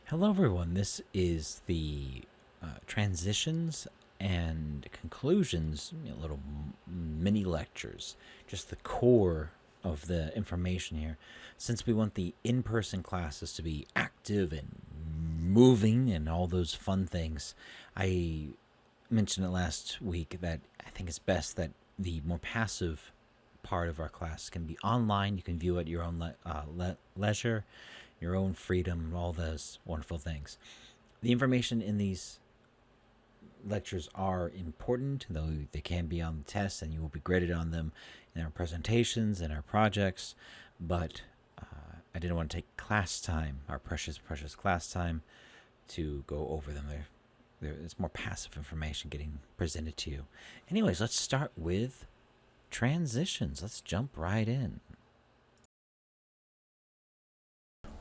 Hello, everyone. This is the transitions and conclusions, little mini lectures, just the core of the information here. Since we want the in person classes to be active and moving and all those fun things, I mentioned it last week that I think it's best that the more passive part of our class can be online. You can view at your own leisure, your own freedom, all those wonderful things. The information in these lectures are important, though they can be on the test and you will be graded on them in our presentations and our projects. But I didn't want to take class time, our precious, precious class time, to go over them. It's more passive information getting presented to you. Anyways, let's start with transitions. Let's jump right in.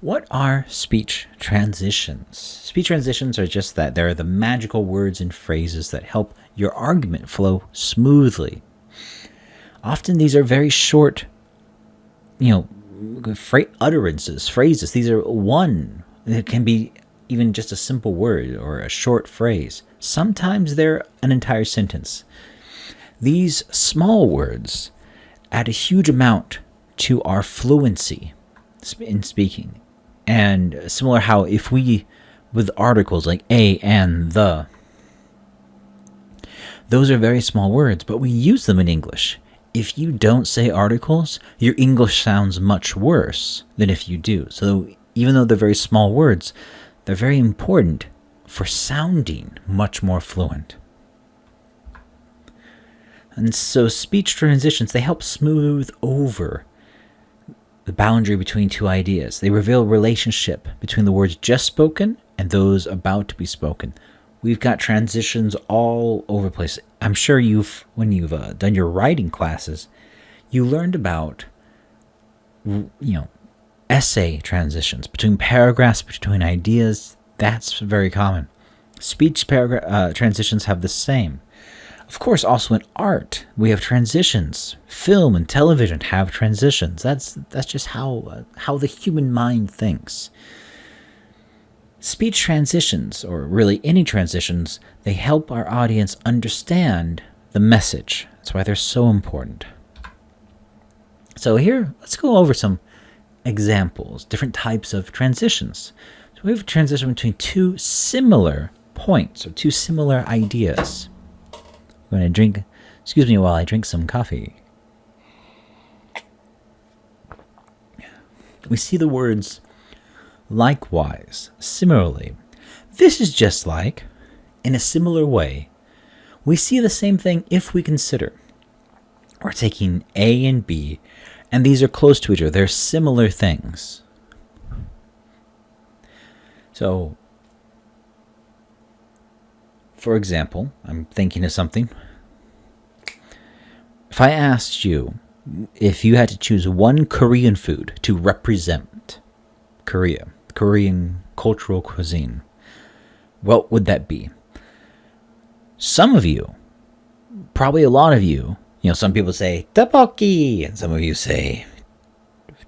What are speech transitions? Speech transitions are just that. They're the magical words and phrases that help your argument flow smoothly. Often these are very short, utterances, phrases. These are one. It can be even just a simple word or a short phrase. Sometimes they're an entire sentence. These small words add a huge amount to our fluency in speaking. And similar how if we, with articles like a and the, those are very small words, but we use them in English. If you don't say articles, your English sounds much worse than if you do. So even though they're very small words, they're very important for sounding much more fluent. And so speech transitions, they help smooth over the boundary between two ideas. They reveal relationship between the words just spoken and those about to be spoken. We've got transitions all over the place. I'm sure when you've done your writing classes, you learned about, essay transitions between paragraphs, between ideas. That's very common. Speech transitions have the same. Of course, also in art, we have transitions. Film and television have transitions. That's just how the human mind thinks. Speech transitions, or really any transitions, they help our audience understand the message. That's why they're so important. So here, let's go over some examples, different types of transitions. So we have a transition between two similar points, or two similar ideas. I'm going to drink, excuse me while I drink some coffee. We see the words likewise, similarly. This is just like, in a similar way. We see the same thing if we consider. We're taking A and B, and these are close to each other. They're similar things. So, for example, I'm thinking of something. If I asked you if you had to choose one Korean food to represent Korea, Korean cultural cuisine, what would that be? Some of you, probably a lot of you, some people say tteokbokki, and some of you say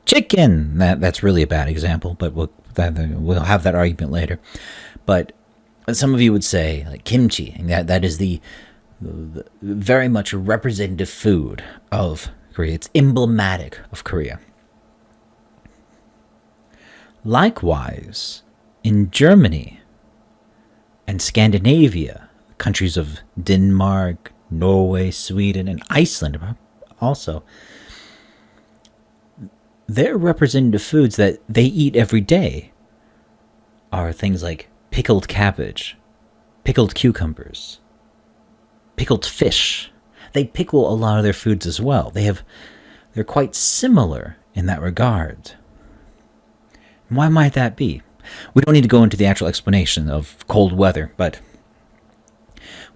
chicken. That's really a bad example, but we'll have that argument later. But some of you would say like kimchi, and that is the very much a representative food of Korea. It's emblematic of Korea. Likewise, in Germany and Scandinavia, countries of Denmark, Norway, Sweden, and Iceland also, their representative foods that they eat every day are things like pickled cabbage, pickled cucumbers, pickled fish. They pickle a lot of their foods as well. They're quite similar in that regard. Why might that be? We don't need to go into the actual explanation of cold weather, but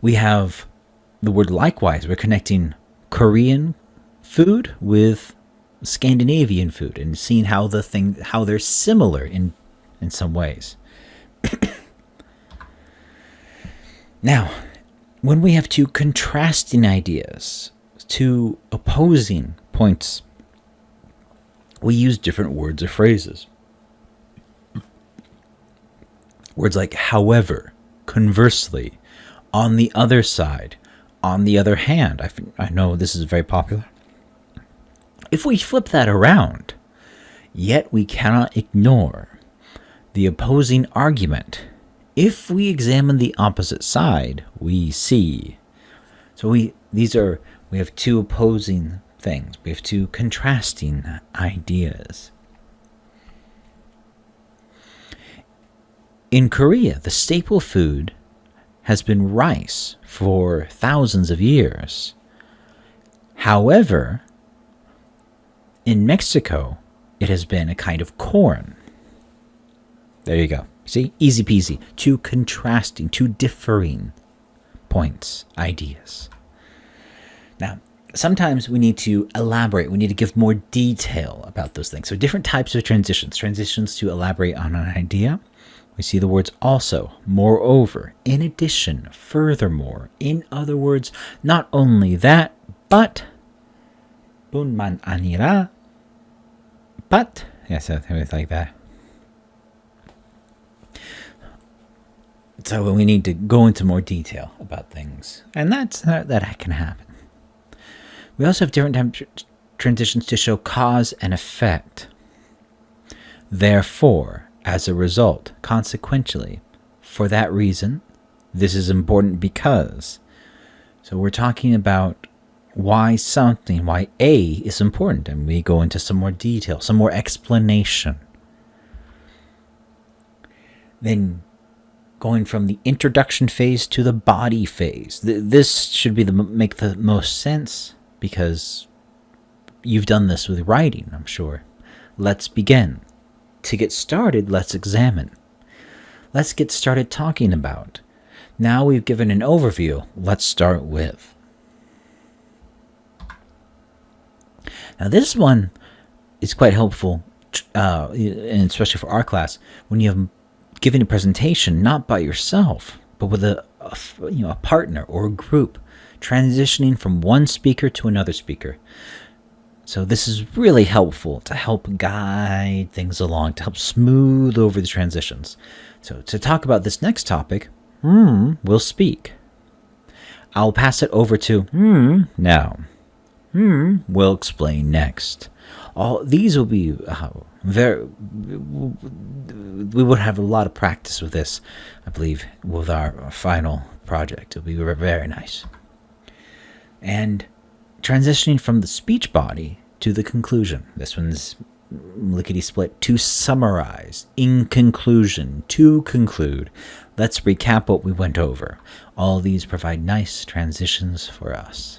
we have the word likewise. We're connecting Korean food with Scandinavian food and seeing how they're similar in some ways. Now, when we have two contrasting ideas, two opposing points, we use different words or phrases. Words like however, conversely, on the other side, on the other hand. I know this is very popular. If we flip that around, yet we cannot ignore the opposing argument. If we examine the opposite side, we see. So we have two opposing things. We have two contrasting ideas. In Korea, the staple food has been rice for thousands of years. However, in Mexico, it has been a kind of corn. There you go. See? Easy peasy. Two contrasting, two differing points, ideas. Now, sometimes we need to elaborate. We need to give more detail about those things. So different types of transitions. Transitions to elaborate on an idea. We see the words also, moreover, in addition, furthermore. In other words, not only that, but 뿐만 아니라, but, yes, it's like that. So we need to go into more detail about things, and that can happen. We also have different transitions to show cause and effect. Therefore, as a result, consequentially, for that reason, this is important because. So we're talking about why A is important, and we go into some more detail, some more explanation. Then going from the introduction phase to the body phase. This should be make the most sense because you've done this with writing, I'm sure. Let's begin. To get started, let's examine. Let's get started talking about. Now we've given an overview, let's start with. Now this one is quite helpful, and especially for our class, when you have given a presentation not by yourself, but with a partner or a group, transitioning from one speaker to another speaker. So this is really helpful to help guide things along, to help smooth over the transitions. So to talk about this next topic, we'll speak. I'll pass it over to now. We'll explain next. All these will be we would have a lot of practice with this, I believe, with our final project. It'll be very nice. And transitioning from the speech body to the conclusion. This one's lickety split. To summarize, in conclusion, to conclude. Let's recap what we went over. All these provide nice transitions for us.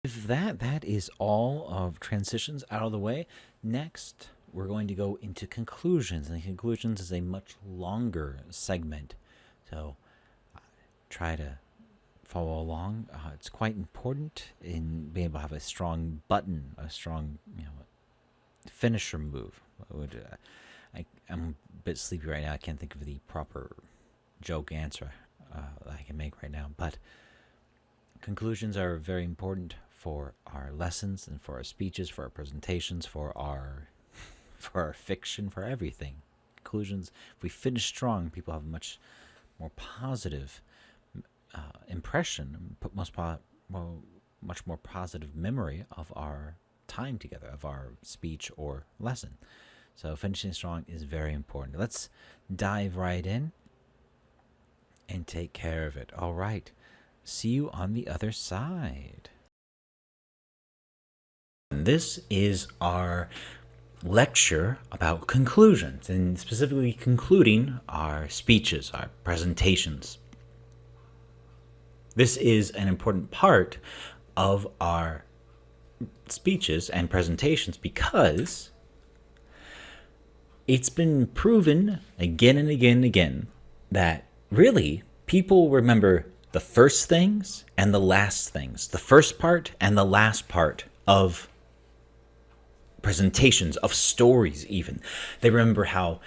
With that is all of transitions out of the way. Next, we're going to go into conclusions. And conclusions is a much longer segment. So try to follow along. It's quite important in being able to have a strong button, a strong finisher move. I'm a bit sleepy right now. I can't think of the proper joke answer that I can make right now. But conclusions are very important for our lessons and for our speeches, for our presentations, for our fiction, for everything. Conclusions, if we finish strong, people have a much more positive impression, much more positive memory of our time together, of our speech or lesson. So finishing strong is very important. Let's dive right in and take care of it. All right. See you on the other side. This is our lecture about conclusions, and specifically concluding our speeches, our presentations. This is an important part of our speeches and presentations because it's been proven again and again and again that really people remember the first things and the last things, the first part and the last part of presentations, of stories even. They remember how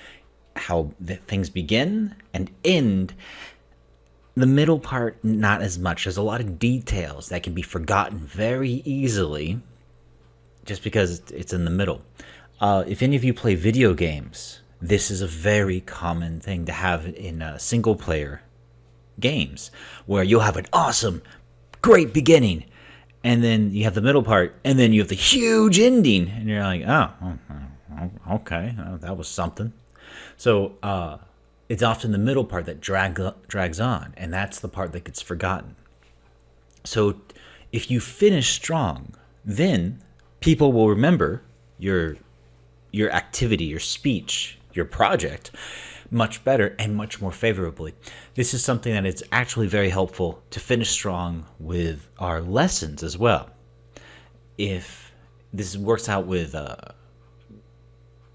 the things begin and end. The middle part, not as much. There's a lot of details that can be forgotten very easily just because it's in the middle. If any of you play video games, This is a very common thing to have in single player games, where you'll have an awesome, great beginning, and then you have the middle part, and then you have the huge ending, and you're like, oh, okay, that was something. So it's often the middle part that drags on, and that's the part that gets forgotten. So if you finish strong, then people will remember your activity, your speech, your project much better and much more favorably. This is something that is actually very helpful to finish strong with our lessons as well. If this works out with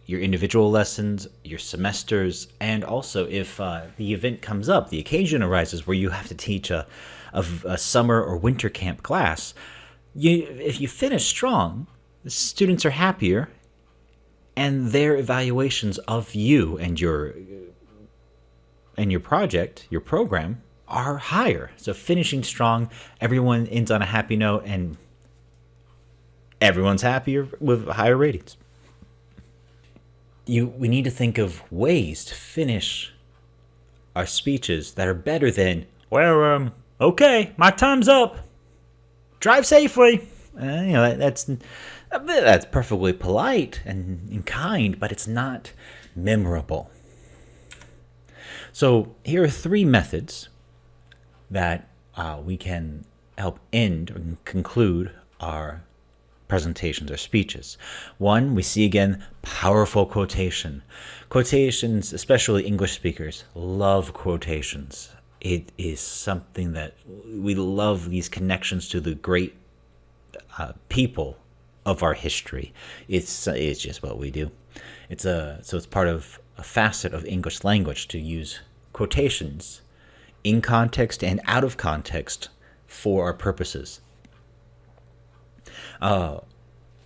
your individual lessons, your semesters, and also if the event comes up, the occasion arises where you have to teach a summer or winter camp class, if you finish strong, the students are happier, and their evaluations of you and your project, your program, are higher. So finishing strong, everyone ends on a happy note, and everyone's happier with higher ratings. We need to think of ways to finish our speeches that are better than, well, okay, my time's up. Drive safely. That's perfectly polite and kind, but it's not memorable. So here are 3 methods that we can help end or conclude our presentations or speeches. 1, we see again powerful quotation. Quotations, especially English speakers, love quotations. It is something that we love, these connections to the great people of our history. It's just what we do. So it's part of a facet of English language to use quotations in context and out of context for our purposes.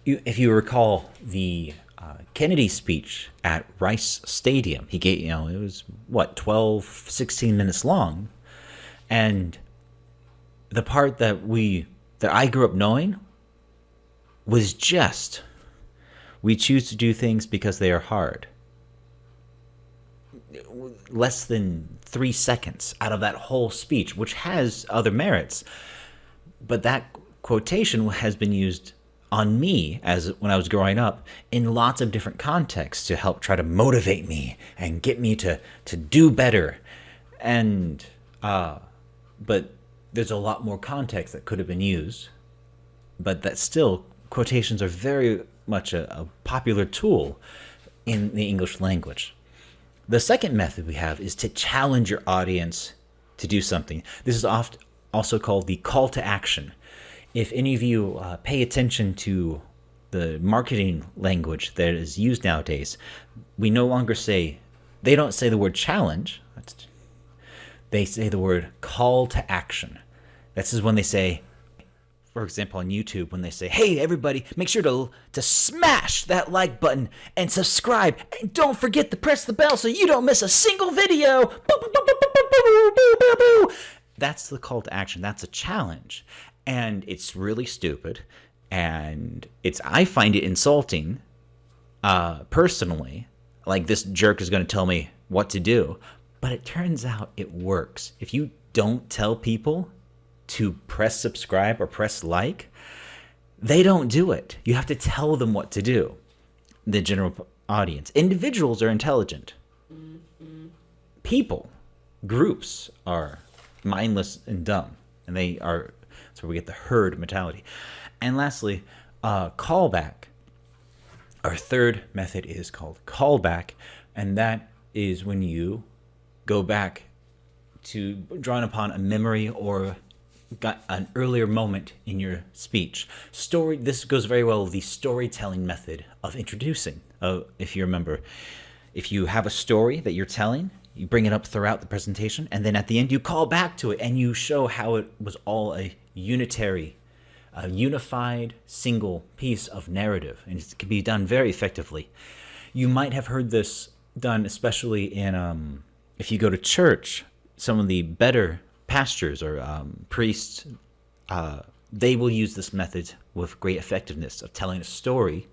If you recall the Kennedy speech at Rice Stadium, he gave, it was 16 minutes long, and the part that I grew up knowing was just, we choose to do things because they are hard. Less than 3 seconds out of that whole speech, which has other merits, but that quotation has been used on me as when I was growing up in lots of different contexts to help try to motivate me and get me to do better. And but there's a lot more context that could have been used, but that still, quotations are very much a popular tool in the English language. The second method we have is to challenge your audience to do something. This is often also called the call to action. If any of you pay attention to the marketing language that is used nowadays, we no longer they don't say the word challenge. They say the word call to action. This is when they say, for example, on YouTube, when they say, hey, everybody, make sure to smash that like button and subscribe. And don't forget to press the bell so you don't miss a single video. That's the call to action. That's a challenge. And it's really stupid. And I find it insulting, personally. Like, this jerk is going to tell me what to do. But it turns out it works. If you don't tell people to press subscribe or press like, they don't do it. You have to tell them what to do. The general audience. Individuals are intelligent. People, groups are mindless and dumb. And that's where we get the herd mentality. And lastly, callback. Our third method is called callback. And that is when you go back to drawing upon a memory or got an earlier moment in your speech. This goes very well with the storytelling method of introducing. If you remember, if you have a story that you're telling, you bring it up throughout the presentation, and then at the end you call back to it and you show how it was all a unified, single piece of narrative, and it can be done very effectively. You might have heard this done, especially in if you go to church. Some of the better pastors or priests, they will use this method with great effectiveness of telling a story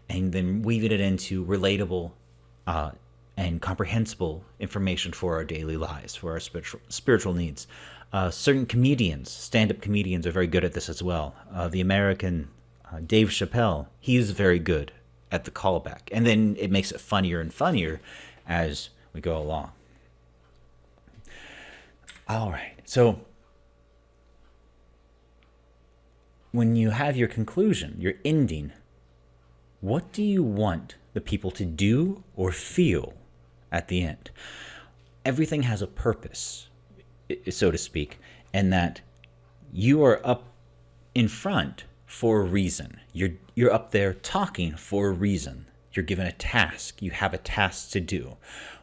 and then weaving it into relatable and comprehensible information for our daily lives, for our spiritual needs. Certain comedians, stand-up comedians, are very good at this as well. The American Dave Chappelle, he's very good at the callback, and then it makes it funnier and funnier as we go along. All right, so when you have your conclusion, your ending, what do you want the people to do or feel at the end? Everything has a purpose, so to speak, and that you are up in front for a reason. You're up there talking for a reason. You're given a task. You have a task to do.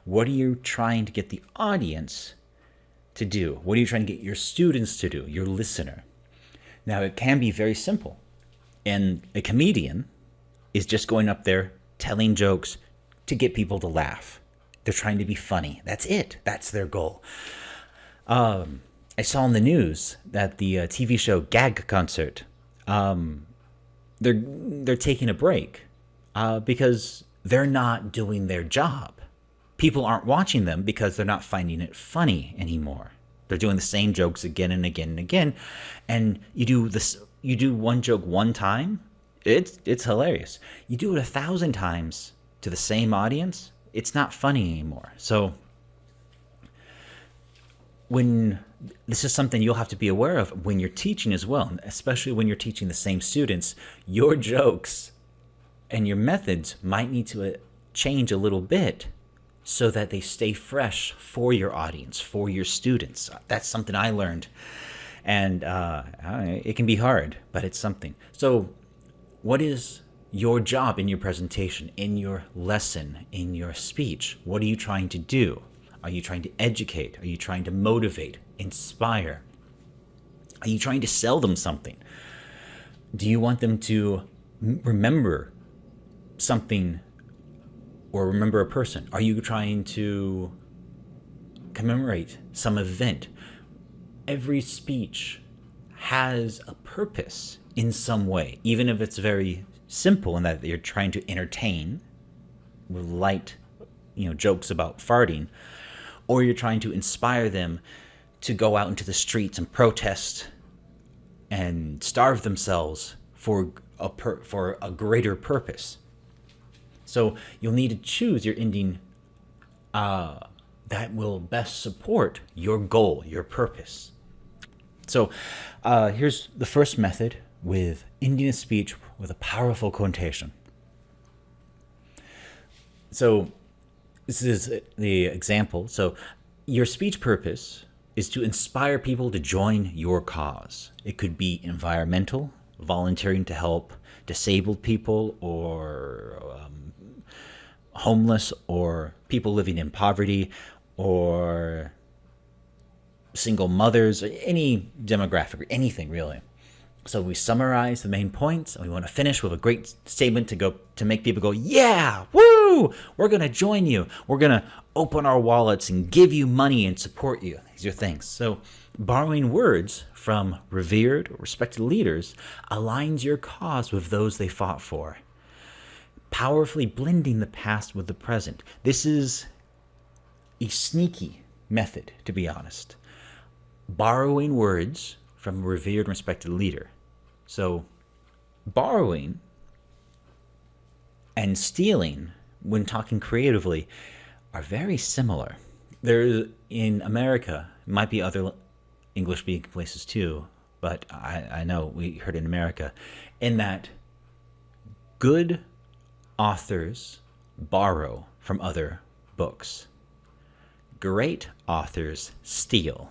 What are you trying to get the audience to do? What are you trying to get your students to do, your listener? Now, it can be very simple. And a comedian is just going up there telling jokes to get people to laugh. They're trying to be funny. That's it. That's their goal. I saw in the news that the TV show Gag Concert, they're taking a break because they're not doing their job. People aren't watching them because they're not finding it funny anymore. They're doing the same jokes again and again and again. And you do one joke one time, it's hilarious. You do it 1,000 times to the same audience, it's not funny anymore. So this is something you'll have to be aware of when you're teaching as well, especially when you're teaching the same students. Your jokes and your methods might need to change a little bit so that they stay fresh for your audience, for your students. That's something I learned. And it can be hard, but it's something. So what is your job in your presentation, in your lesson, in your speech? What are you trying to do? Are you trying to educate? Are you trying to motivate, inspire? Are you trying to sell them something? Do you want them to remember something or remember a person? Are you trying to commemorate some event? Every speech has a purpose in some way, even if it's very simple in that you're trying to entertain with light, jokes about farting, or you're trying to inspire them to go out into the streets and protest and starve themselves for a greater purpose. So you'll need to choose your ending that will best support your goal, your purpose. So here's the first method with ending a speech with a powerful quotation. So this is the example. So your speech purpose is to inspire people to join your cause. It could be environmental, volunteering to help disabled people or homeless or people living in poverty or single mothers, any demographic, anything really. So we summarize the main points, and we want to finish with a great statement to make people go, yeah, woo, we're going to join you. We're going to open our wallets and give you money and support you. These are things. So borrowing words from revered or respected leaders aligns your cause with those they fought for. Powerfully blending the past with the present. This is a sneaky method, to be honest. Borrowing words from a revered and respected leader. So borrowing and stealing, when talking creatively, are very similar. There, in America, might be other English-speaking places too, but I know we heard in America, in that good authors borrow from other books. Great authors steal.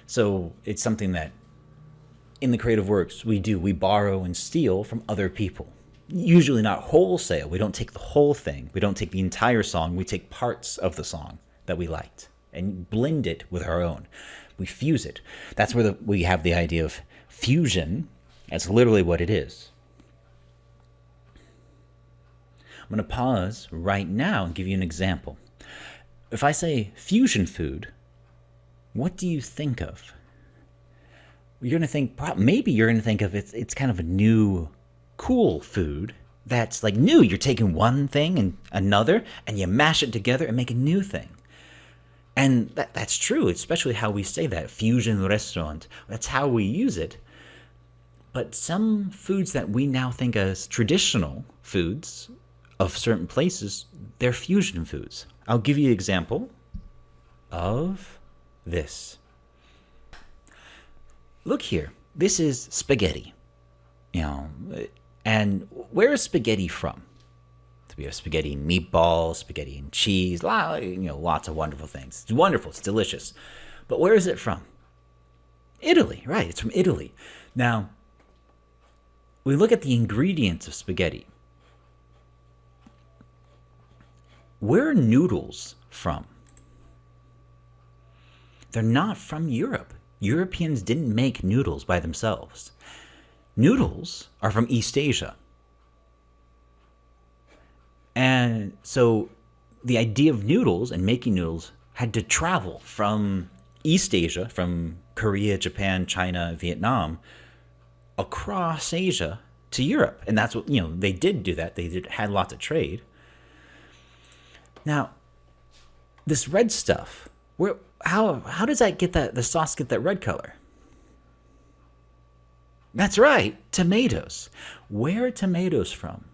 So it's something that in the creative works we do. We borrow and steal from other people. Usually not wholesale. We don't take the whole thing. We don't take the entire song. We take parts of the song that we liked and blend it with our own. We fuse it. That's where we have the idea of fusion. That's literally what it is. I'm going to pause right now and give you an example. If I say fusion food, what do you think of? You're going to think, maybe you're going to think of it's kind of a new, cool food that's like new. You're taking one thing and another, and you mash it together and make a new thing. And that's true, especially how we say that, fusion restaurant. That's how we use it. But some foods that we now think as traditional foods of certain places, they're fusion foods. I'll give you an example of this. Look here. This is spaghetti. And where is spaghetti from? We have spaghetti and meatballs, spaghetti and cheese, lots of wonderful things. It's wonderful. It's delicious. But where is it from? Italy, right? It's from Italy. Now, we look at the ingredients of spaghetti. Where are noodles from? They're not from Europe. Europeans didn't make noodles by themselves. Noodles are from East Asia. And so the idea of noodles and making noodles had to travel from East Asia, from Korea, Japan, China, Vietnam, across Asia to Europe. And that's what, they did do that. They had lots of trade. Now, this red stuff, how does that get the sauce get that red color? That's right, tomatoes. Where are tomatoes from?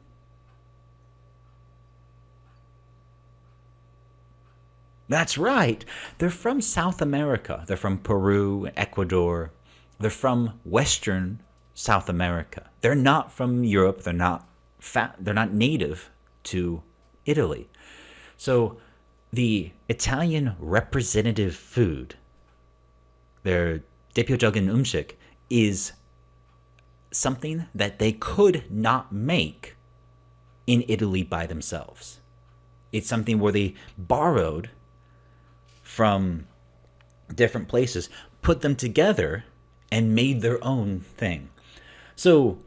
That's right. They're from South America. They're from Peru, Ecuador. They're from Western South America. They're not from Europe. They're not native to Italy. So the Italian representative food, their 대표적인 음식, is something that they could not make in Italy by themselves. It's something where they borrowed from different places, put them together, and made their own thing. So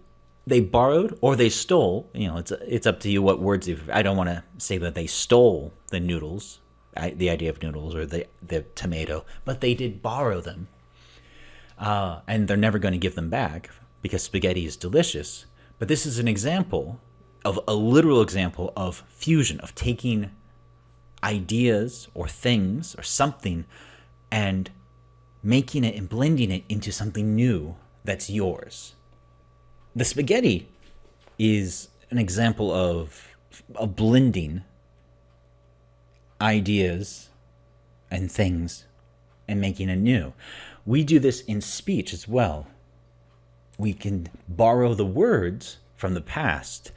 they borrowed or they stole. It's up to you what words. I don't want to say that they stole the noodles, the idea of noodles or the tomato, but they did borrow them, and they're never going to give them back because spaghetti is delicious. But this is an example of a literal example of fusion, of taking ideas or things or something and making it and blending it into something new that's yours. The spaghetti is an example of blending ideas and things and making it new. We do this in speech as well. We can borrow the words from the past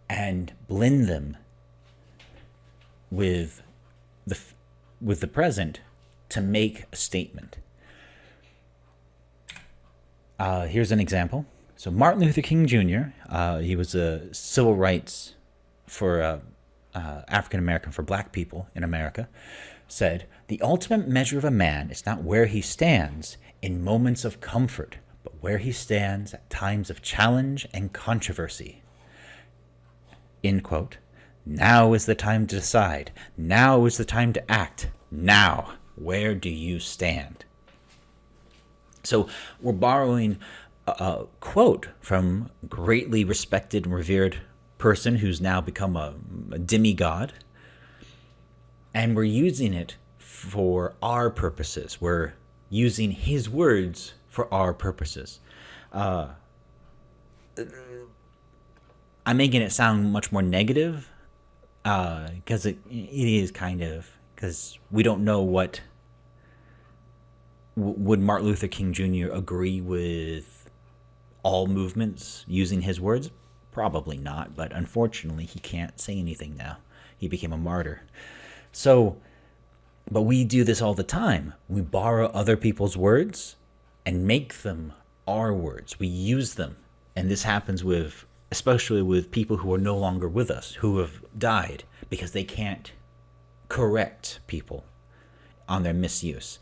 and blend them with the present to make a statement. Here's an example. So Martin Luther King Jr., he was a civil rights for African American, for black people in America, said, "The ultimate measure of a man is not where he stands in moments of comfort, but where he stands at times of challenge and controversy." End quote. Now is the time to decide. Now is the time to act. Now, where do you stand? So we're borrowing a quote from a greatly respected and revered person who's now become a demigod, and we're using it for our purposes. We're using his words for our purposes. I'm making it sound much more negative because it is kind of, because we don't know what. Would Martin Luther King Jr. agree with all movements using his words? Probably not, but unfortunately he can't say anything now. He became a martyr. So, but we do this all the time. We borrow other people's words and make them our words. We use them. And this happens with, especially with people who are no longer with us, who have died, because they can't correct people on their misuse.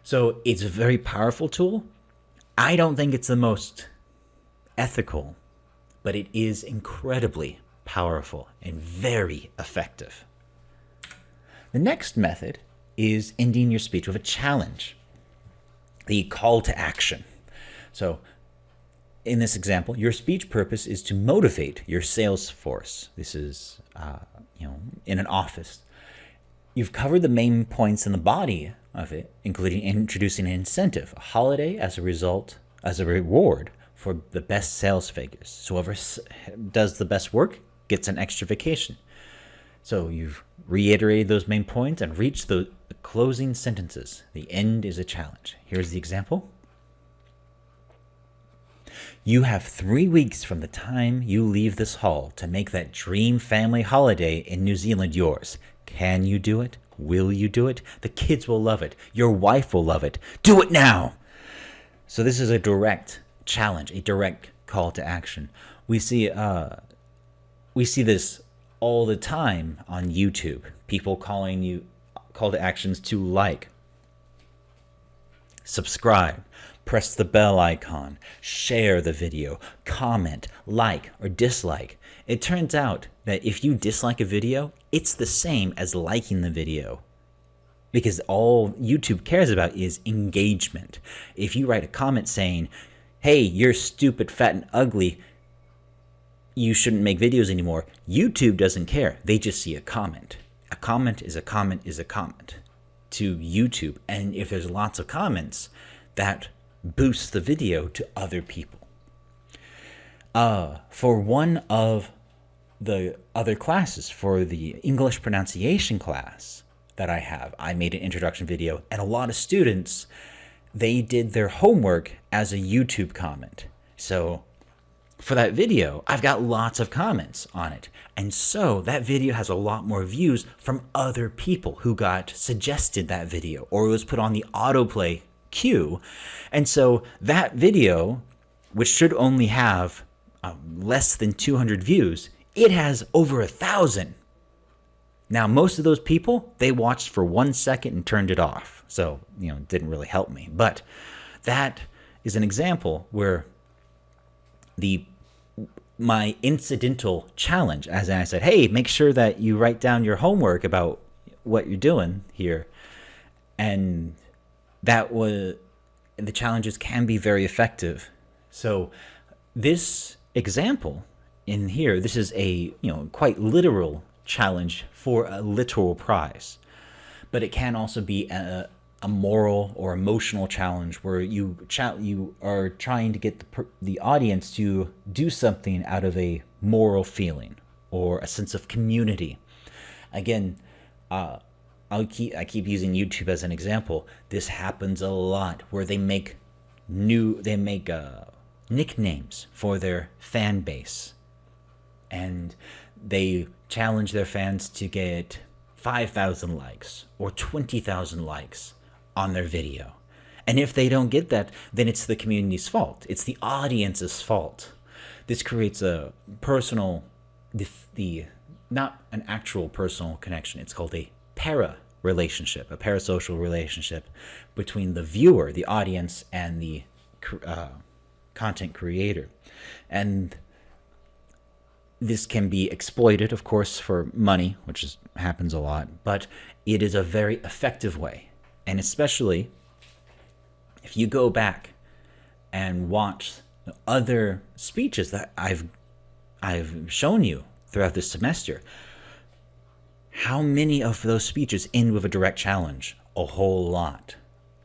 So it's a very powerful tool. I don't think it's the most ethical, but it is incredibly powerful and very effective. The next method is ending your speech with a challenge, the call to action. So in this example, your speech purpose is to motivate your sales force. This is, in an office. You've covered the main points in the body of it, including introducing an incentive, a holiday as a reward for the best sales figures. So whoever does the best work gets an extra vacation. So you've reiterated those main points and reached the closing sentences. The end is a challenge. Here's the example. You have 3 weeks from the time you leave this hall to make that dream family holiday in New Zealand yours. Can you do it? Will you do it? The kids will love it. Your wife will love it. Do it now! So this is a direct challenge, a direct call to action. We see this all the time on YouTube. People calling you call to actions to like, subscribe, press the bell icon, share the video, comment, like, or dislike. It turns out that if you dislike a video, it's the same as liking the video, because all YouTube cares about is engagement. If you write a comment saying, hey, you're stupid, fat, and ugly, you shouldn't make videos anymore, YouTube doesn't care. They just see a comment. A comment is a comment is a comment to YouTube. And if there's lots of comments, that boosts the video to other people. For one of the other classes, for the English pronunciation class that I have, I made an introduction video, and a lot of students, they did their homework as a YouTube comment. So for that video, I've got lots of comments on it. And so that video has a lot more views from other people who got suggested that video, or it was put on the autoplay queue. And so that video, which should only have less than 200 views, it has over 1,000. Now, most of those people, they watched for 1 second and turned it off. So, it didn't really help me. But that is an example where my incidental challenge, as I said, hey, make sure that you write down your homework about what you're doing here. And the challenges can be very effective. So this example in here, this is a quite literal challenge for a literal prize, but it can also be a moral or emotional challenge where you are trying to get the audience to do something out of a moral feeling or a sense of community. Again, I keep using YouTube as an example. This happens a lot where they make nicknames for their fan base, and they challenge their fans to get 5,000 likes or 20,000 likes on their video. And if they don't get that, then it's the community's fault. It's the audience's fault. This creates a personal, not an actual personal connection. It's called a para-relationship, a parasocial relationship between the viewer, the audience, and the content creator. And this can be exploited, of course, for money, which happens a lot, but it is a very effective way. And especially if you go back and watch other speeches that I've shown you throughout this semester, how many of those speeches end with a direct challenge? A whole lot.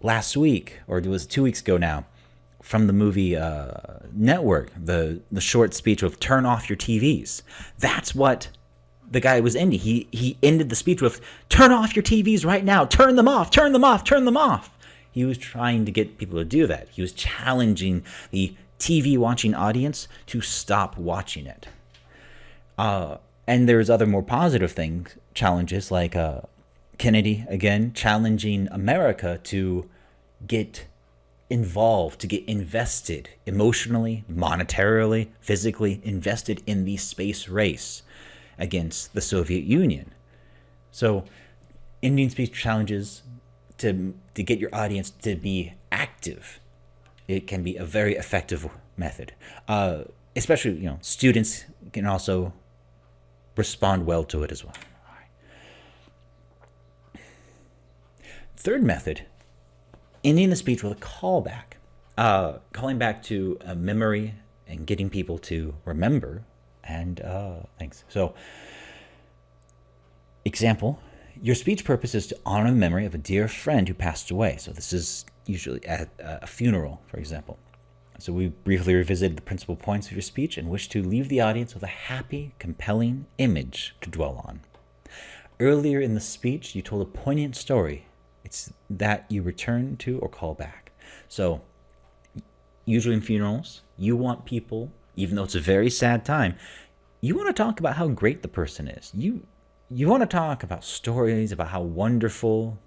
Last week, or it was 2 weeks ago now, from the movie Network, the short speech of "Turn off your TVs." That's what the guy was ending. He ended the speech with "Turn off your TVs right now. Turn them off. Turn them off. Turn them off." He was trying to get people to do that. He was challenging the TV watching audience to stop watching it. And there's other more positive challenges like Kennedy, again, challenging America to get involved, to get invested emotionally, monetarily, physically invested in the space race against the Soviet Union. So ending speech challenges to get your audience to be active, it can be a very effective method. Especially, students can also respond well to it as well. All right. Third method, ending the speech with a callback. Calling back to a memory and getting people to remember and things. So, example, your speech purpose is to honor the memory of a dear friend who passed away. So this is usually at a funeral, for example. So we briefly revisited the principal points of your speech and wish to leave the audience with a happy, compelling image to dwell on. Earlier in the speech, you told a poignant story. It's that you return to or call back. So usually in funerals, you want people, even though it's a very sad time, you want to talk about how great the person is. You want to talk about stories about how wonderful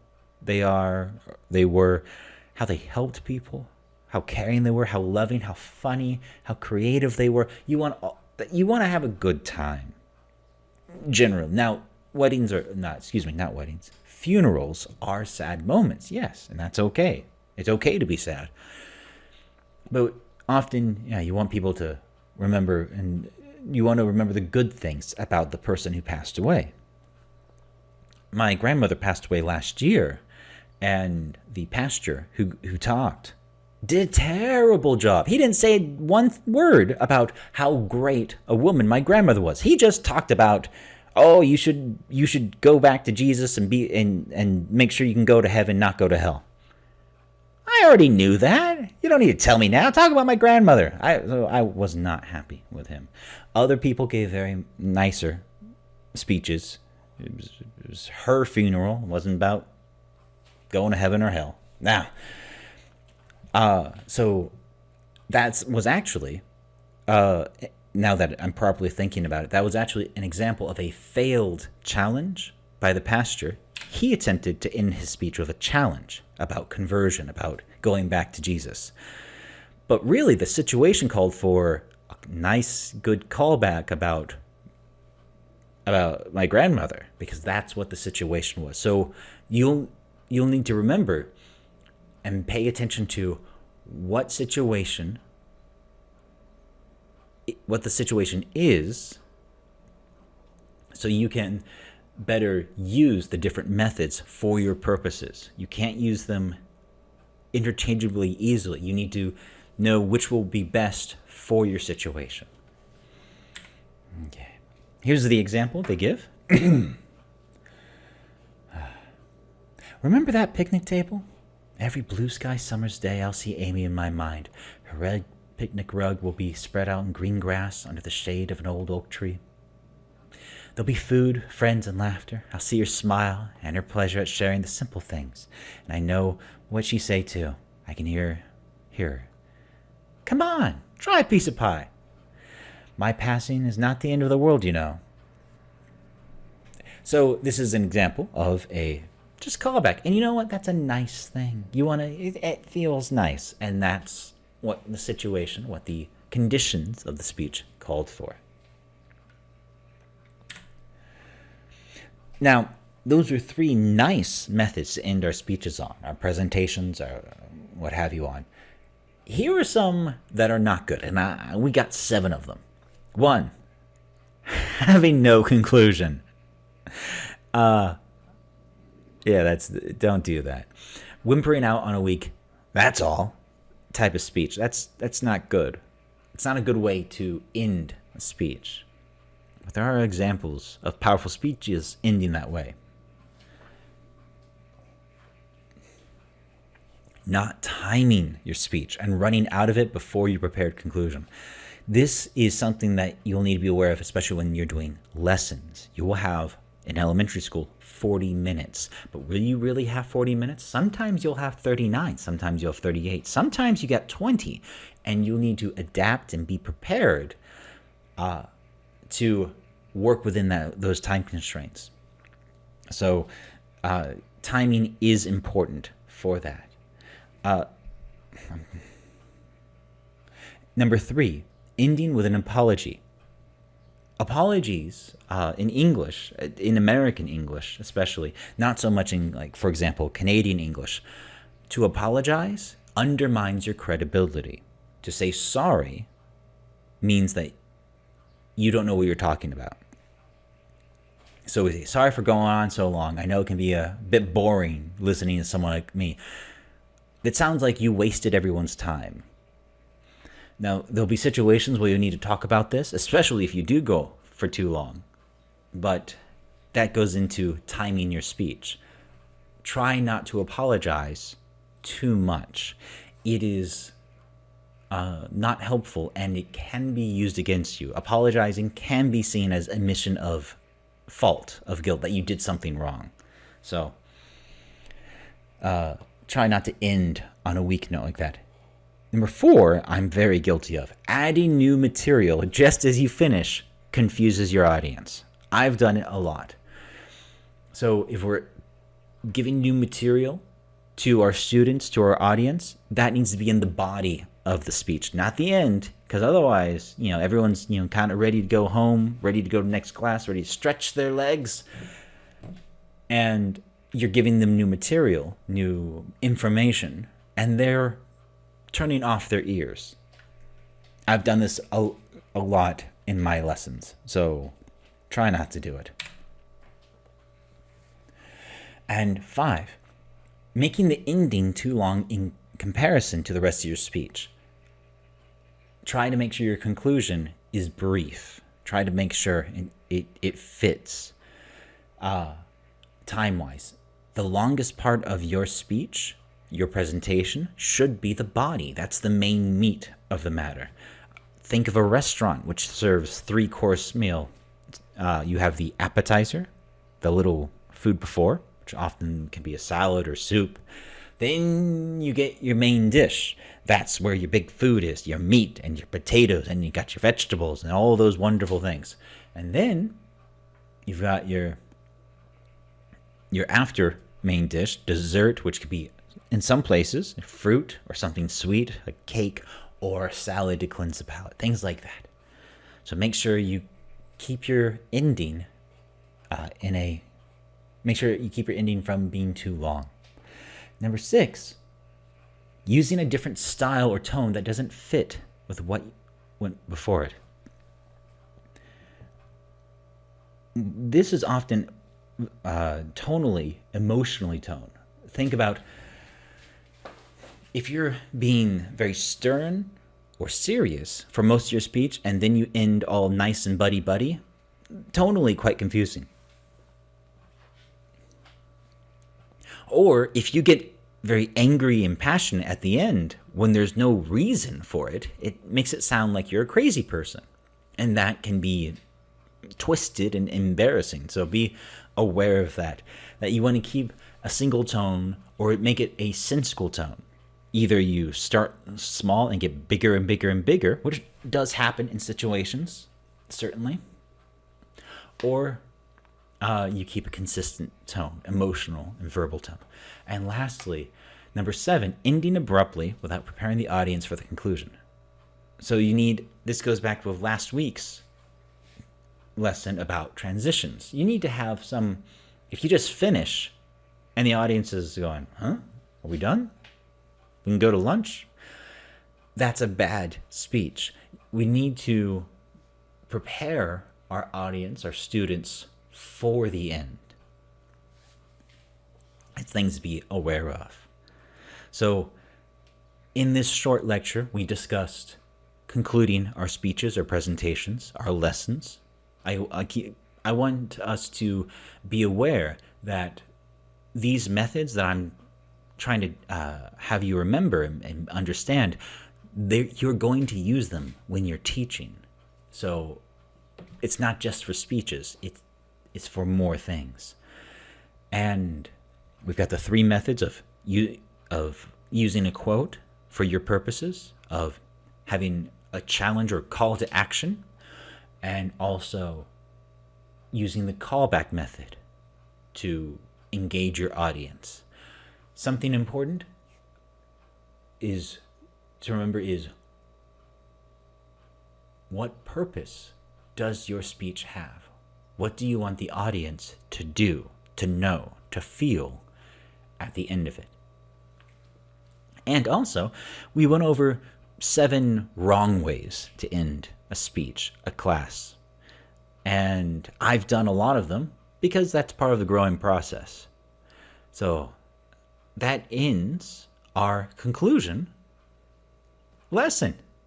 they were, how they helped people, how caring they were, how loving, how funny, how creative they were. You want to have a good time. Generally. Now, not weddings. Funerals are sad moments, yes, and that's okay. It's okay to be sad. But often, you want people to remember, and you want to remember the good things about the person who passed away. My grandmother passed away last year, and the pastor who talked did a terrible job. He didn't say one word about how great a woman my grandmother was. He just talked about, you should go back to Jesus and and make sure you can go to heaven, not go to hell. I already knew that. You don't need to tell me now. Talk about my grandmother. I was not happy with him. Other people gave very nicer speeches. It was her funeral. It wasn't about going to heaven or hell. Now, so that was actually, now that I'm properly thinking about it, that was actually an example of a failed challenge by the pastor. He attempted to end his speech with a challenge about conversion, about going back to Jesus. But really, the situation called for a nice, good callback about my grandmother, because that's what the situation was. So you'll need to remember and pay attention to what the situation is, so you can better use the different methods for your purposes. You can't use them interchangeably easily. You need to know which will be best for your situation. Okay. Here's the example they give. Remember that picnic table? Every blue sky summer's day, I'll see Amy in my mind. Her red picnic rug will be spread out in green grass under the shade of an old oak tree. There'll be food, friends, and laughter. I'll see her smile and her pleasure at sharing the simple things. And I know what she say, too. I can hear her. Come on, try a piece of pie. My passing is not the end of the world, you know. So this is an example of a just callback. And you know what? That's a nice thing. It feels nice. And that's what the situation, what the conditions of the speech called for. Now, those are three nice methods to end our speeches on, our presentations, our what have you on. Here are some that are not good, and we got 7 of them. 1, having no conclusion. Don't do that. Whimpering out on a weak, that's all, type of speech. That's not good. It's not a good way to end a speech. But there are examples of powerful speeches ending that way. Not timing your speech and running out of it before your prepared conclusion. This is something that you'll need to be aware of, especially when you're doing lessons. You will have, in elementary school, 40 minutes. But will you really have 40 minutes? Sometimes you'll have 39. Sometimes you'll have 38. Sometimes you get 20. And you'll need to adapt and be prepared to work within those time constraints. So timing is important for that. Number 3, ending with an apology. Apologies in English, in American English especially, not so much in, like, for example, Canadian English. To apologize undermines your credibility. To say sorry means that you don't know what you're talking about. So sorry for going on so long. I know it can be a bit boring listening to someone like me. It sounds like you wasted everyone's time. Now, there'll be situations where you need to talk about this, especially if you do go for too long. But that goes into timing your speech. Try not to apologize too much. It is not helpful, and it can be used against you. Apologizing can be seen as admission of fault, of guilt, that you did something wrong. So try not to end on a weak note like that. Number 4, I'm very guilty of. Adding new material just as you finish confuses your audience. I've done it a lot. So if we're giving new material to our students, to our audience, that needs to be in the body of the speech, not the end, because otherwise, everyone's, kind of ready to go home, ready to go to next class, ready to stretch their legs, and you're giving them new material, new information, and they're turning off their ears. I've done this a lot in my lessons, so try not to do it. And 5, making the ending too long in comparison to the rest of your speech. Try to make sure your conclusion is brief. Try to make sure it fits time-wise. The longest part of your speech, your presentation, should be the body. That's the main meat of the matter. Think of a restaurant which serves 3-course meal. You have the appetizer, the little food before, which often can be a salad or soup. Then you get your main dish. That's where your big food is, your meat and your potatoes, and you got your vegetables and all those wonderful things. And then you've got your after main dish, dessert, which could be, in some places, fruit or something sweet, a cake or a salad to cleanse the palate, things like that. So make sure you keep your ending make sure you keep your ending from being too long. Number 6, using a different style or tone that doesn't fit with what went before it. This is often tonally, emotionally toned. Think about if you're being very stern or serious for most of your speech and then you end all nice and buddy-buddy, tonally quite confusing. Or if you get very angry and passionate at the end when there's no reason for it, it makes it sound like you're a crazy person. And that can be twisted and embarrassing. So be aware of that you want to keep a single tone or make it a sensical tone. Either you start small and get bigger and bigger and bigger, which does happen in situations, certainly, or you keep a consistent tone, emotional and verbal tone. And lastly, number 7, ending abruptly without preparing the audience for the conclusion. So this goes back to last week's lesson about transitions. You need to have if you just finish and the audience is going, huh? Are we done? We can go to lunch? That's a bad speech. We need to prepare our audience, our students, for the end. It's things to be aware of. So in this short lecture, we discussed concluding our speeches, our presentations, our lessons. I want us to be aware that these methods that I'm trying to have you remember and understand, you're going to use them when you're teaching. So it's not just for speeches, it's for more things. And we've got the 3 methods of using a quote for your purposes, of having a challenge or call to action, and also using the callback method to engage your audience. Something important is to remember is, what purpose does your speech have? What do you want the audience to do, to know, to feel at the end of it? And also, we went over 7 wrong ways to end a speech, a class. And I've done a lot of them because that's part of the growing process. So that ends our conclusion lesson.